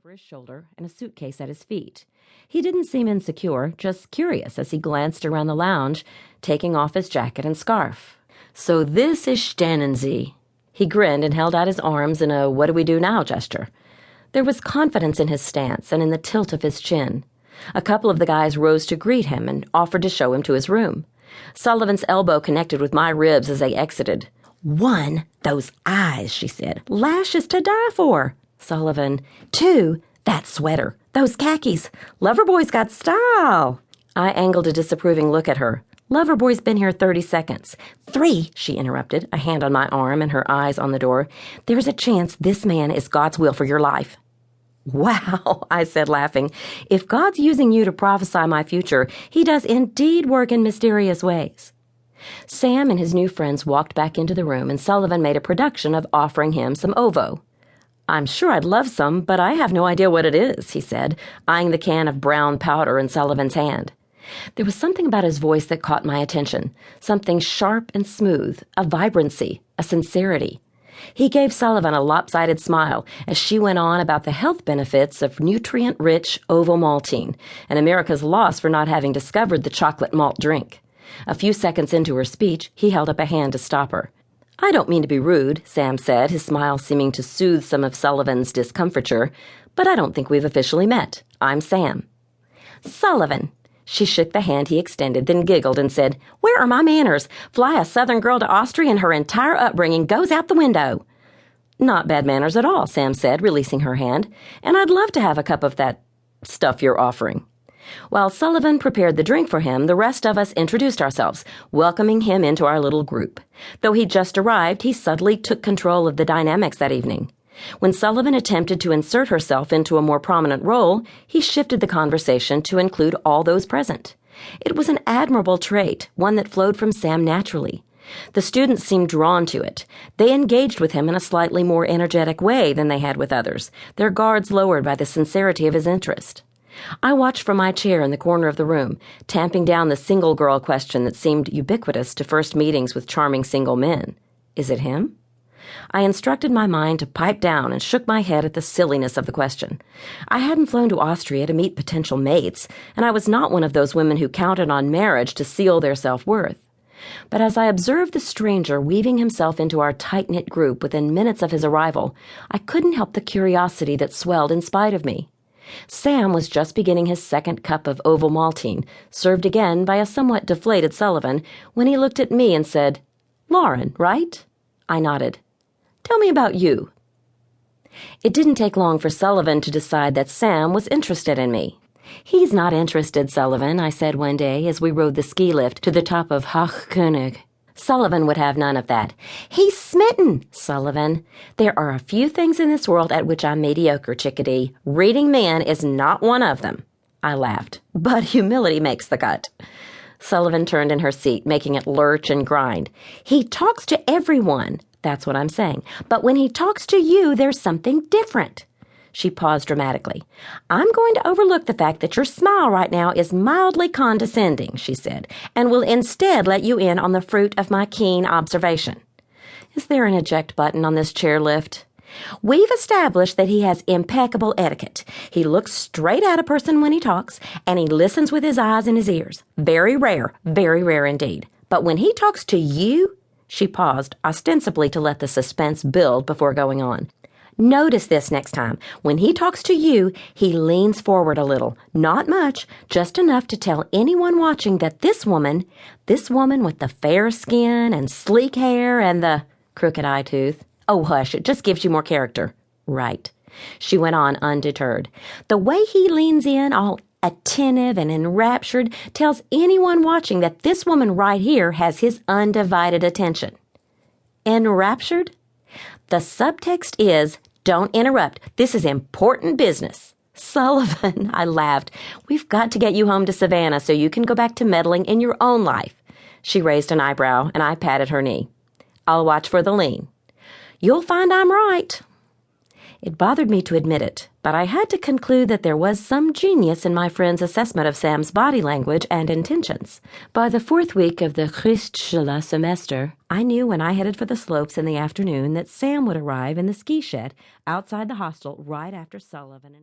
over his shoulder and a suitcase at his feet. He didn't seem insecure, just curious as he glanced around the lounge, taking off his jacket and scarf. "So this is Sternensee." He grinned and held out his arms in a what-do-we-do-now gesture. There was confidence in his stance and in the tilt of his chin. A couple of the guys rose to greet him and offered to show him to his room. Sullivan's elbow connected with my ribs as they exited. "1, those eyes," she said. "Lashes to die for." Sullivan, "2, that sweater. Those khakis. Loverboy's got style." I angled a disapproving look at her. "Loverboy's been here 30 seconds. 3, she interrupted, a hand on my arm and her eyes on the door. "There's a chance this man is God's will for your life." "Wow," I said, laughing. "If God's using you to prophesy my future, he does indeed work in mysterious ways." Sam and his new friends walked back into the room, and Sullivan made a production of offering him some ovo. "I'm sure I'd love some, but I have no idea what it is," he said, eyeing the can of brown powder in Sullivan's hand. There was something about his voice that caught my attention, something sharp and smooth, a vibrancy, a sincerity. He gave Sullivan a lopsided smile as she went on about the health benefits of nutrient-rich ovomaltine and America's loss for not having discovered the chocolate malt drink. A few seconds into her speech, he held up a hand to stop her. "I don't mean to be rude," Sam said, his smile seeming to soothe some of Sullivan's discomfiture, "but I don't think we've officially met. I'm Sam." "Sullivan." She shook the hand he extended, then giggled and said, "Where are my manners? Fly a Southern girl to Austria and her entire upbringing goes out the window." "Not bad manners at all," Sam said, releasing her hand, "and I'd love to have a cup of that stuff you're offering." While Sullivan prepared the drink for him, the rest of us introduced ourselves, welcoming him into our little group. Though he'd just arrived, he subtly took control of the dynamics that evening. When Sullivan attempted to insert herself into a more prominent role, he shifted the conversation to include all those present. It was an admirable trait, one that flowed from Sam naturally. The students seemed drawn to it. They engaged with him in a slightly more energetic way than they had with others, their guards lowered by the sincerity of his interest. I watched from my chair in the corner of the room, tamping down the single girl question that seemed ubiquitous to first meetings with charming single men. Is it him? I instructed my mind to pipe down and shook my head at the silliness of the question. I hadn't flown to Austria to meet potential mates, and I was not one of those women who counted on marriage to seal their self-worth. But as I observed the stranger weaving himself into our tight-knit group within minutes of his arrival, I couldn't help the curiosity that swelled in spite of me. Sam was just beginning his second cup of ovomaltine, served again by a somewhat deflated Sullivan, when he looked at me and said, "Lauren, right?" I nodded. "Tell me about you." It didn't take long for Sullivan to decide that Sam was interested in me. "He's not interested, Sullivan," I said one day as we rode the ski lift to the top of Hochkönig. Sullivan would have none of that. "He's smitten, Sullivan. There are a few things in this world at which I'm mediocre, chickadee. Reading men is not one of them." I laughed. "But humility makes the cut." Sullivan turned in her seat, making it lurch and grind. "He talks to everyone. That's what I'm saying. But when he talks to you, there's something different." She paused dramatically. "I'm going to overlook the fact that your smile right now is mildly condescending," she said, "and will instead let you in on the fruit of my keen observation." Is there an eject button on this chairlift? "We've established that he has impeccable etiquette. He looks straight at a person when he talks, and he listens with his eyes and his ears. Very rare indeed. But when he talks to you—" She paused, ostensibly to let the suspense build before going on. "Notice this next time. When he talks to you, he leans forward a little. Not much, just enough to tell anyone watching that this woman with the fair skin and sleek hair and the crooked eye tooth—" "Oh, hush, it just gives you more character." "Right." She went on undeterred. "The way he leans in, all attentive and enraptured, tells anyone watching that this woman right here has his undivided attention." Enraptured? The subtext is, "Don't interrupt. This is important business." "Sullivan," I laughed, "we've got to get you home to Savannah so you can go back to meddling in your own life." She raised an eyebrow, and I patted her knee. "I'll watch for the lean." "You'll find I'm right." It bothered me to admit it, but I had to conclude that there was some genius in my friend's assessment of Sam's body language and intentions. By the 4th week of the Christschule semester, I knew when I headed for the slopes in the afternoon that Sam would arrive in the ski shed outside the hostel right after Sullivan and